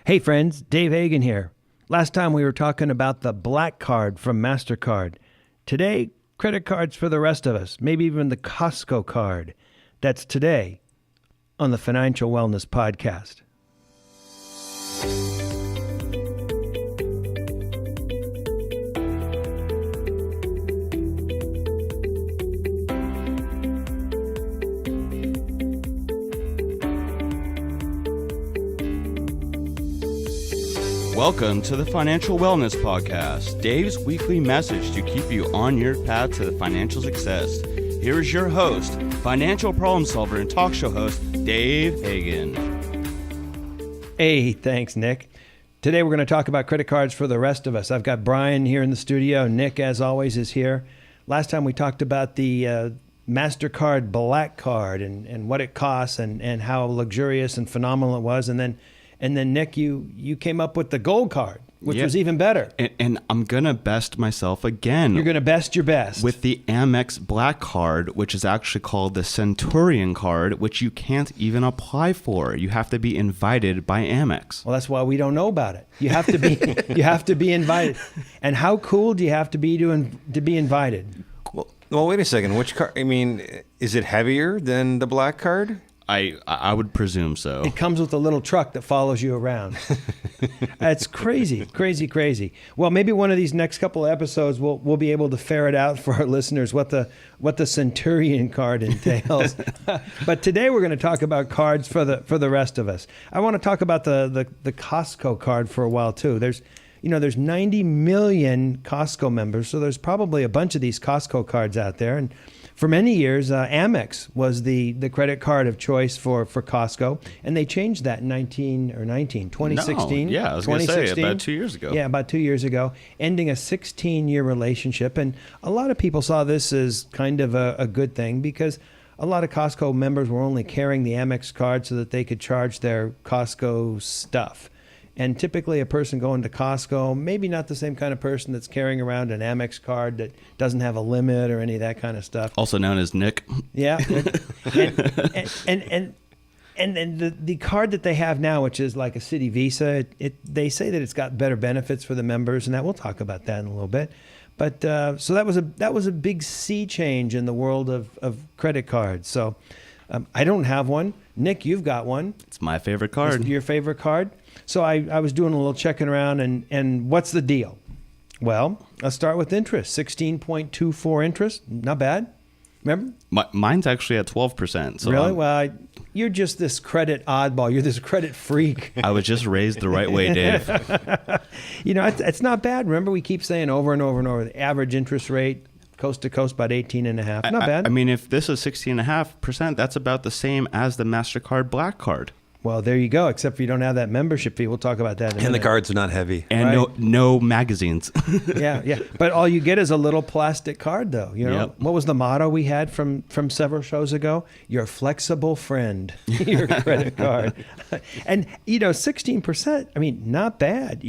Hey friends, Dave Hagan here. Last time we were talking about the Black Card from MasterCard. Today, credit cards for the rest of us, maybe even the Costco Card. That's today on the Financial Wellness Podcast. Welcome to the Financial Wellness Podcast, Dave's weekly message to keep you on your path to financial success. Here is your host, financial problem solver and talk show host, Dave Hagan. Hey, thanks, Nick. Today we're going to talk about credit cards for the rest of us. I've got Brian here in the studio. Nick, as always, is here. Last time we talked about the MasterCard Black Card and what it costs and how luxurious and phenomenal it was. And then Nick, you came up with the Gold Card, which was even better. And I'm going to best myself again. You're going to best your best. With the Amex Black Card, which is actually called the Centurion Card, which you can't even apply for. You have to be invited by Amex. Well, that's why we don't know about it. You have to be you have to be invited. And how cool do you have to be to be invited? Well, wait a second. Which card? I mean, is it heavier than the Black Card? I would presume so. It comes with a little truck that follows you around. It's crazy, crazy, crazy. Well, maybe one of these next couple of episodes we'll be able to ferret out for our listeners what the Centurion Card entails. But today we're going to talk about cards for the rest of us. I want to talk about the Costco Card for a while too. There's 90 million Costco members, so there's probably a bunch of these Costco cards out there. And for many years, Amex was the credit card of choice for Costco, and they changed that in 2016. No, yeah, I was going to say about 2 years ago. Yeah, about 2 years ago, ending a 16-year relationship. And a lot of people saw this as kind of a good thing because a lot of Costco members were only carrying the Amex card so that they could charge their Costco stuff. And typically a person going to Costco, maybe not the same kind of person that's carrying around an Amex card that doesn't have a limit or any of that kind of stuff. Also known as Nick. Yeah. And the card that they have now, which is like a Citi Visa, they say that it's got better benefits for the members, and that we'll talk about that in a little bit. But so that was a big sea change in the world of credit cards. So I don't have one. Nick, you've got one. It's my favorite card. It's your favorite card? So I was doing a little checking around, and what's the deal? Well, let's start with interest. 16.24 interest, not bad. Remember? Mine's actually at 12%. So really? Well, you're just this credit oddball. You're this credit freak. I was just raised the right way, Dave. It's not bad. Remember, we keep saying over and over and over, the average interest rate, coast to coast, about 18.5. Not bad. I mean, if this is 16.5%, that's about the same as the MasterCard Black Card. Well, there you go, except for you don't have that membership fee. We'll talk about that in a minute. And the cards are not heavy. And right? no magazines. Yeah. But all you get is a little plastic card, though. Yep. What was the motto we had from several shows ago? Your flexible friend, your credit card. And, 16%, I mean, not bad,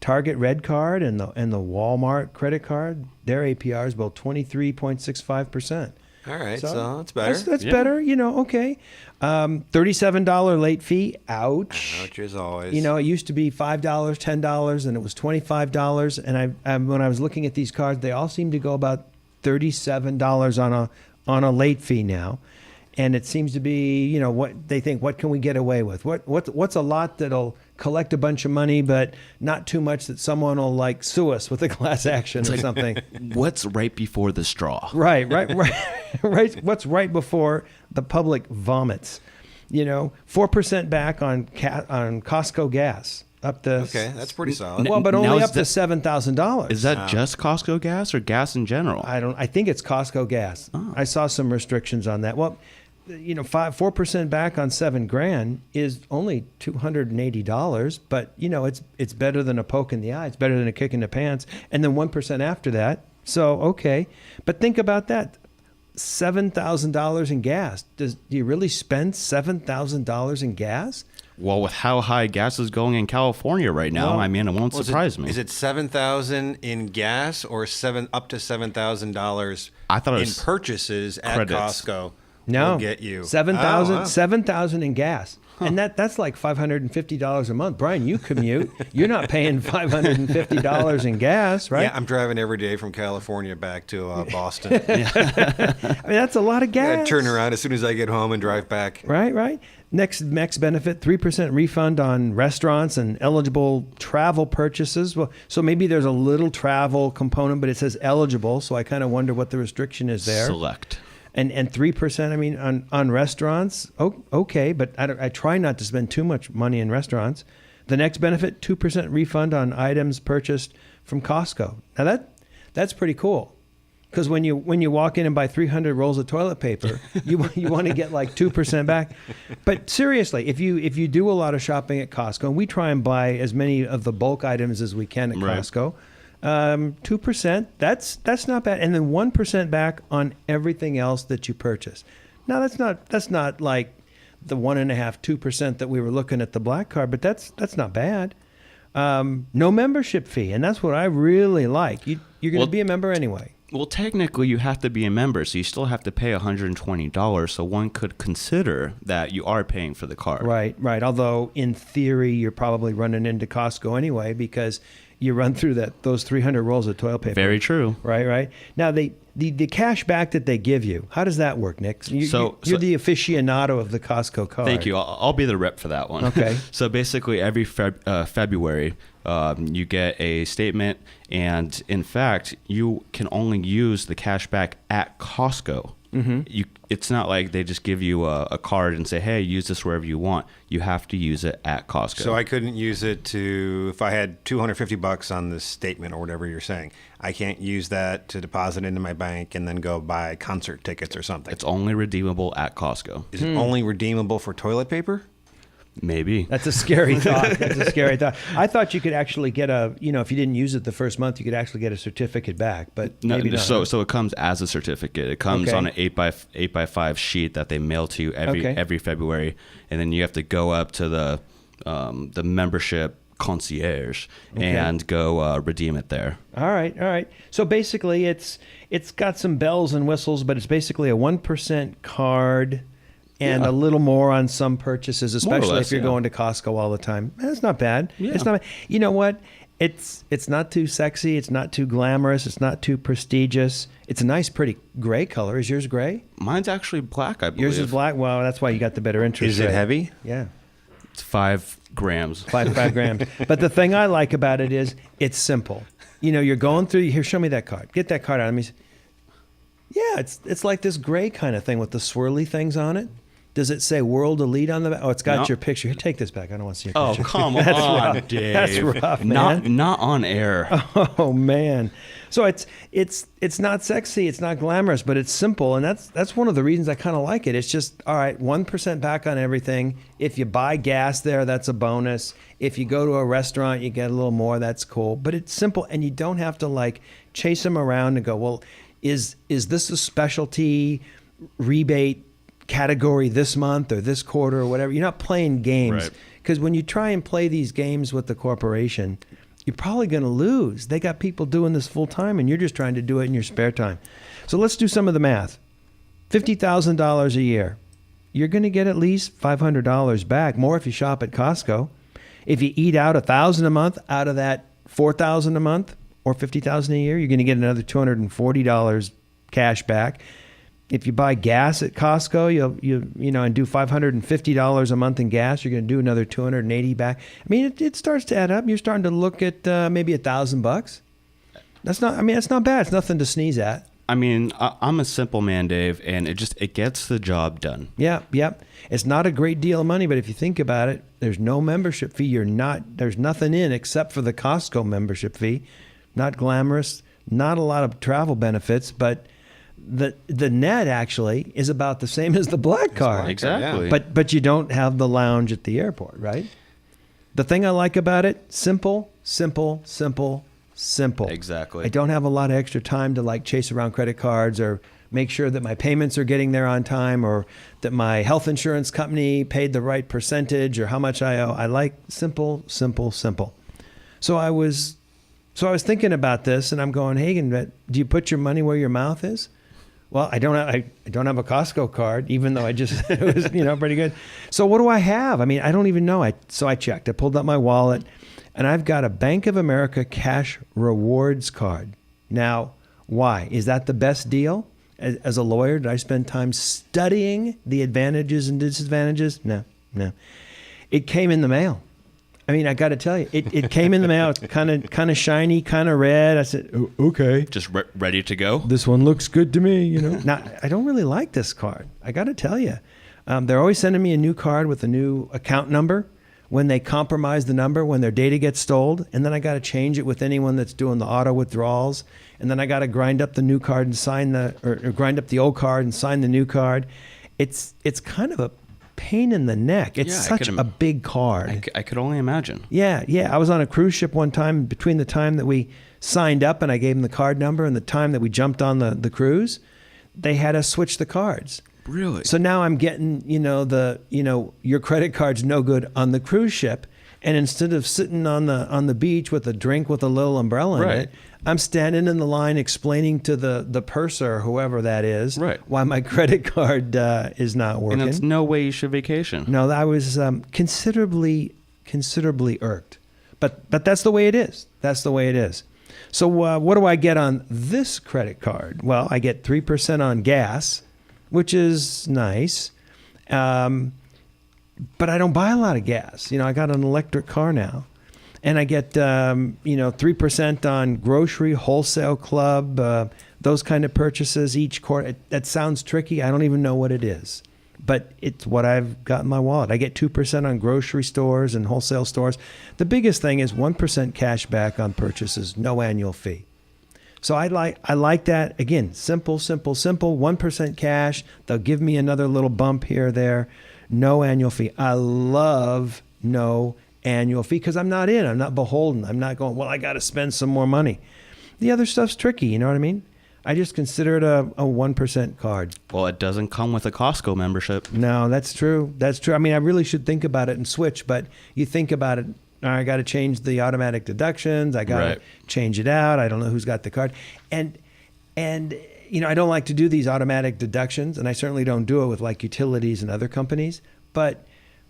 Target Red Card and the Walmart credit card, their APR is about 23.65%. All right, so that's better. That's better, okay. $37 late fee, ouch. Ouch as always. It used to be $5, $10, and it was $25. And I when I was looking at these cards, they all seem to go about $37 on a late fee now. And it seems to be, what they think, what can we get away with? What's a lot that'll collect a bunch of money, but not too much that someone will sue us with a class action or something. What's right before the straw? Right. What's right before the public vomits? 4% back on Costco gas. Up to okay, that's pretty solid. Well, but only up to $7,000. Is that just Costco gas or gas in general? I think it's Costco gas. Oh. I saw some restrictions on that. Well, 4% back on $7,000 is only $280, but it's better than a poke in the eye. It's better than a kick in the pants. And then 1% after that. So okay, but think about that. $7,000 in gas. Do you really spend $7,000 in gas? Well, with how high gas is going in California right now, it won't surprise me. Is it $7,000 in gas or up to $7,000 I thought it in was purchases at credits. Costco? No, will get you 7,000 in gas. And that's like $550 a month. Brian, you commute. You're not paying $550 in gas, right? Yeah, I'm driving every day from California back to Boston. I mean, that's a lot of gas. I turn around as soon as I get home and drive back. Right. Next benefit, 3% refund on restaurants and eligible travel purchases. Well, so maybe there's a little travel component, but it says eligible. So I kind of wonder what the restriction is there. Select. And 3%, I mean, on restaurants, okay, but I try not to spend too much money in restaurants. The next benefit, 2% refund on items purchased from Costco. Now that's pretty cool, because when you walk in and buy 300 rolls of toilet paper, you want to get like 2% back. But seriously, if you do a lot of shopping at Costco, and we try and buy as many of the bulk items as we can at Costco. 2%, that's not bad. And then 1% back on everything else that you purchase. Now that's not like the 1.5-2% that we were looking at the black card, but that's not bad. No membership fee, and that's what I really like. You're going to be a member anyway. Well, technically, you have to be a member, so you still have to pay $120. So one could consider that you are paying for the card. Right. Although in theory, you're probably running into Costco anyway, because you run through those 300 rolls of toilet paper. Very true. Right. Now, the cash back that they give you, how does that work, Nick? You're the aficionado of the Costco card. Thank you. I'll be the rep for that one. Okay. So basically, every February, you get a statement, and in fact, you can only use the cash back at Costco. Mm-hmm. It's not like they just give you a card and say, hey, use this wherever you want. You have to use it at Costco. So I couldn't use it if I had $250 on this statement or whatever you're saying, I can't use that to deposit into my bank and then go buy concert tickets or something. It's only redeemable at Costco. Is it only redeemable for toilet paper? Maybe. That's a scary thought. I thought you could actually get if you didn't use it the first month, you could actually get a certificate back, but maybe not. So it comes as a certificate. It comes on an 8x5 sheet that they mail to you every February, and then you have to go up to the membership concierge and go redeem it there. All right. So basically, it's got some bells and whistles, but it's basically a 1% card. And a little more on some purchases, especially if you're going to Costco all the time. That's not bad. Yeah. It's not. You know what? It's not too sexy. It's not too glamorous. It's not too prestigious. It's a nice, pretty gray color. Is yours gray? Mine's actually black, I believe. Yours is black? Well, that's why you got the better interest Is it rate. heavy? Yeah. It's 5 grams. 5 grams. But the thing I like about it is it's simple. You're going through. Here, show me that card. Get that card out of me. Yeah, it's like this gray kind of thing with the swirly things on it. Does it say World Elite on the back? Oh, it's got your picture. Here, take this back. I don't want to see your picture. Oh, come on, rough. Dave. That's rough, man. Not on air. Oh, man. So it's not sexy. It's not glamorous, but it's simple. And that's one of the reasons I kind of like it. It's just, all right, 1% back on everything. If you buy gas there, that's a bonus. If you go to a restaurant, you get a little more. That's cool. But it's simple, and you don't have to chase them around and go, well, is this a specialty rebate category this month or this quarter or whatever? You're not playing games, because when you try and play these games with the corporation, you're probably going to lose. They got people doing this full time, and you're just trying to do it in your spare time. So let's do some of the math. $50,000 a year. You're going to get at least $500 back, more if you shop at Costco. If you eat out $1,000 a month, out of that $4,000 a month or $50,000 a year, you're going to get another $240 cash back. If you buy gas at Costco, and do $550 a month in gas, you're going to do another $280 back. I mean, it starts to add up. You're starting to look at maybe $1,000. That's not bad. It's nothing to sneeze at. I mean, I'm a simple man, Dave, and it gets the job done. Yeah. It's not a great deal of money, but if you think about it, there's no membership fee. There's nothing in except for the Costco membership fee. Not glamorous, not a lot of travel benefits, but the net actually is about the same as the black card. Exactly. Yeah. But you don't have the lounge at the airport, right? The thing I like about it, simple. Exactly. I don't have a lot of extra time to chase around credit cards or make sure that my payments are getting there on time, or that my health insurance company paid the right percentage, or how much I owe. I like simple. So I was thinking about this, and I'm going, Hagen, do you put your money where your mouth is? Well, I don't have a Costco card, even though it was, pretty good. So what do I have? I mean, I don't even know. So I checked. I pulled up my wallet, and I've got a Bank of America cash rewards card. Now, why? Is that the best deal? As a lawyer, did I spend time studying the advantages and disadvantages? No. It came in the mail. I mean, I got to tell you, it came in the mail. It's kind of shiny, kind of red. I said, okay. Just ready to go? This one looks good to me, Now, I don't really like this card. I got to tell you. They're always sending me a new card with a new account number when they compromise the number, when their data gets stolen. And then I got to change it with anyone that's doing the auto withdrawals. And then I got to grind up the new card and or grind up the old card and sign the new card. It's kind of a pain in the neck. It's such a big card. I could only imagine. Yeah. I was on a cruise ship one time. Between the time that we signed up and I gave them the card number and the time that we jumped on the cruise, they had us switch the cards. Really? So now I'm getting, your credit card's no good on the cruise ship, and instead of sitting on the beach with a drink with a little umbrella in it, I'm standing in the line explaining to the purser or whoever that is why my credit card is not working. And that's no way you should vacation. No, I was considerably irked. But that's the way it is. That's the way it is. So what do I get on this credit card? Well, I get 3% on gas, which is nice. But I don't buy a lot of gas. I got an electric car now. And I get, 3% on grocery, wholesale club, those kind of purchases each quarter. That sounds tricky. I don't even know what it is. But it's what I've got in my wallet. I get 2% on grocery stores and wholesale stores. The biggest thing is 1% cash back on purchases, no annual fee. So I like that. Again, simple, 1% cash. They'll give me another little bump here or there. No annual fee. I love no annual fee because I'm not beholden. I'm not going, well, I got to spend some more money. The other stuff's tricky. You know what I mean? I just consider it a 1% card. Well, it doesn't come with a Costco membership. No, that's true. I mean, I really should think about it and switch, but you think about it, I got to change the automatic deductions. I got to change it out. I don't know who's got the card. And I don't like to do these automatic deductions, and I certainly don't do it with like utilities and other companies, but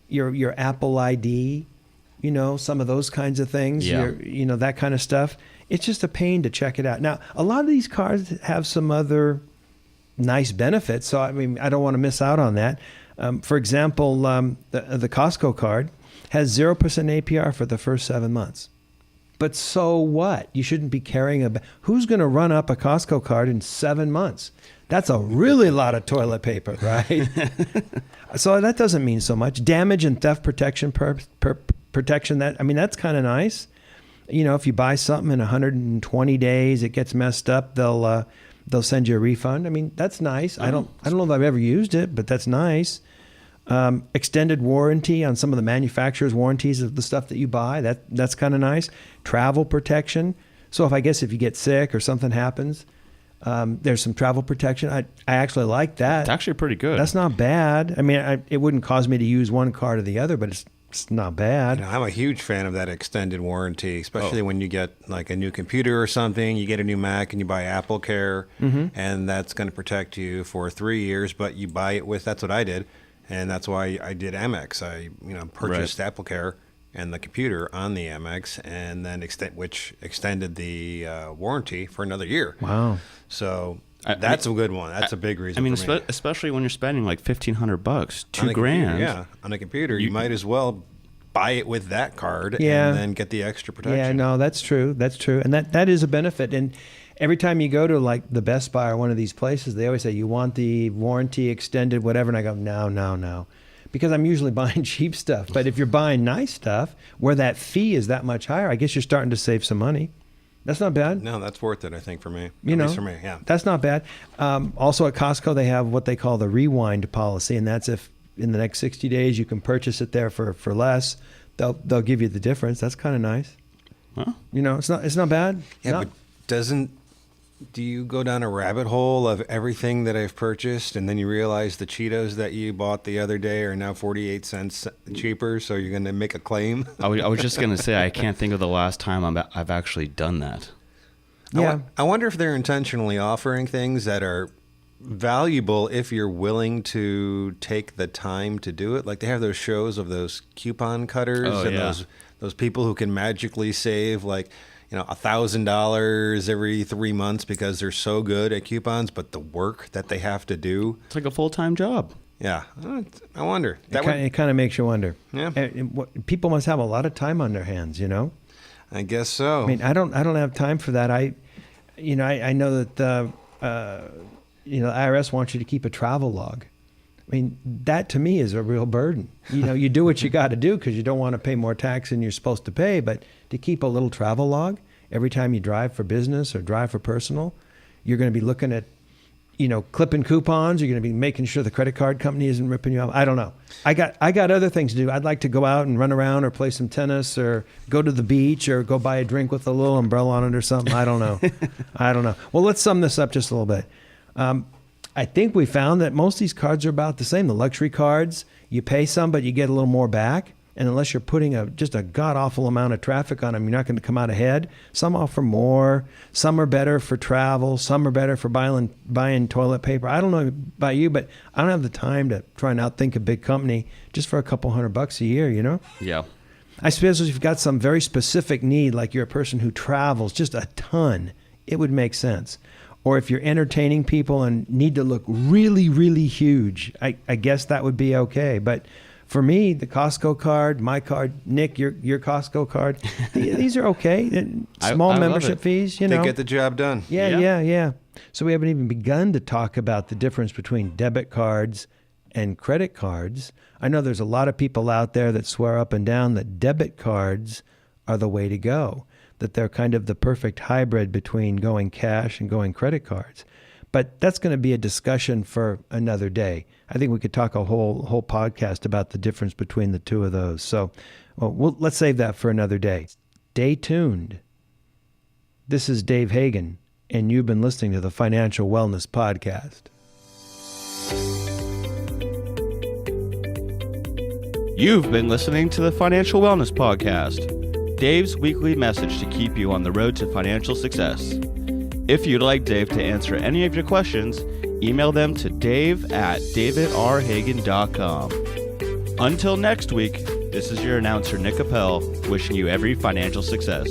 your Apple ID, some of those kinds of things, that kind of stuff. It's just a pain to check it out. Now, a lot of these cards have some other nice benefits, so I mean, I don't want to miss out on that. For example, the Costco card has 0% APR for the first 7 months. But so what? You shouldn't be carrying who's going to run up a Costco card in 7 months? That's a really lot of toilet paper, right? So that doesn't mean so much. Damage and theft protection protection. That's kind of nice. If you buy something in 120 days, it gets messed up, they'll send you a refund. I mean, that's nice. I don't know if I've ever used it, but that's nice. Extended warranty on some of the manufacturer's warranties of the stuff that you buy. That's kind of nice. Travel protection. So if you get sick or something happens, there's some travel protection. I actually like that. It's actually pretty good. That's not bad. I mean, it wouldn't cause me to use one card or the other, but it's not bad. I'm a huge fan of that extended warranty, especially when you get like a new computer or something. You get a new Mac and you buy Apple Care, and that's going to protect you for 3 years. But you buy it with, that's what I did, and that's why I did Amex. I purchased Apple Care and the computer on the Amex, and then which extended the warranty for another year. Wow! So that's a good one. That's a big reason. for me. Especially when you're spending like $1,500, $2,000 Yeah, on a computer, you might as well buy it with that card and then get the extra protection. Yeah, no, that's true. That's true, and that is a benefit. And every time you go to like the Best Buy or one of these places, they always say you want the warranty extended, whatever. And I go, no, because I'm usually buying cheap stuff. But if you're buying nice stuff where that fee is that much higher, I guess you're starting to save some money. That's not bad. No, that's worth it, I think, for me. At least for me, yeah. That's not bad. Also at Costco, they have what they call the rewind policy, and that's if in the next 60 days you can purchase it there for less, they'll give you the difference. That's kind of nice. Huh? It's not bad. Yeah, but do you go down a rabbit hole of everything that I've purchased, and then you realize the Cheetos that you bought the other day are now 48 cents cheaper, so you're going to make a claim? I was just going to say, I can't think of the last time I've actually done that. Yeah. I wonder if they're intentionally offering things that are valuable if you're willing to take the time to do it. Like they have those shows of those coupon cutters those people who can magically save like, $1,000 every 3 months because they're so good at coupons, but the work that they have to do. It's like a full-time job. Yeah. I wonder. It kind of makes you wonder. Yeah. People must have a lot of time on their hands, I guess so. I mean, I don't have time for that. I know that the IRS wants you to keep a travel log. I mean, that to me is a real burden. You do what you got to do because you don't want to pay more tax than you're supposed to pay. But to keep a little travel log every time you drive for business or drive for personal, you're going to be looking at, clipping coupons. You're going to be making sure the credit card company isn't ripping you off. I don't know. I got other things to do. I'd like to go out and run around or play some tennis or go to the beach or go buy a drink with a little umbrella on it or something. I don't know. Well, let's sum this up just a little bit. I think we found that most of these cards are about the same. The luxury cards, you pay some, but you get a little more back. And unless you're putting just a god-awful amount of traffic on them, you're not going to come out ahead. Some offer more. Some are better for travel. Some are better for buying toilet paper. I don't know about you, but I don't have the time to try and outthink a big company just for a couple $100 a year, Yeah. I suppose if you've got some very specific need, like you're a person who travels just a ton, it would make sense. Or if you're entertaining people and need to look really, really huge, I guess that would be okay. But for me, the Costco card, my card, Nick, your Costco card, these are okay. Small I membership fees, They get the job done. Yeah. So we haven't even begun to talk about the difference between debit cards and credit cards. I know there's a lot of people out there that swear up and down that debit cards are the way to go, that they're kind of the perfect hybrid between going cash and going credit cards. But that's going to be a discussion for another day. I think we could talk a whole podcast about the difference between the two of those. So let's save that for another day. Stay tuned. This is Dave Hagan, and you've been listening to the Financial Wellness Podcast. You've been listening to the Financial Wellness Podcast, Dave's weekly message to keep you on the road to financial success. If you'd like Dave to answer any of your questions, email them to dave@davidrhagan.com. Until next week, this is your announcer, Nick Appel, wishing you every financial success.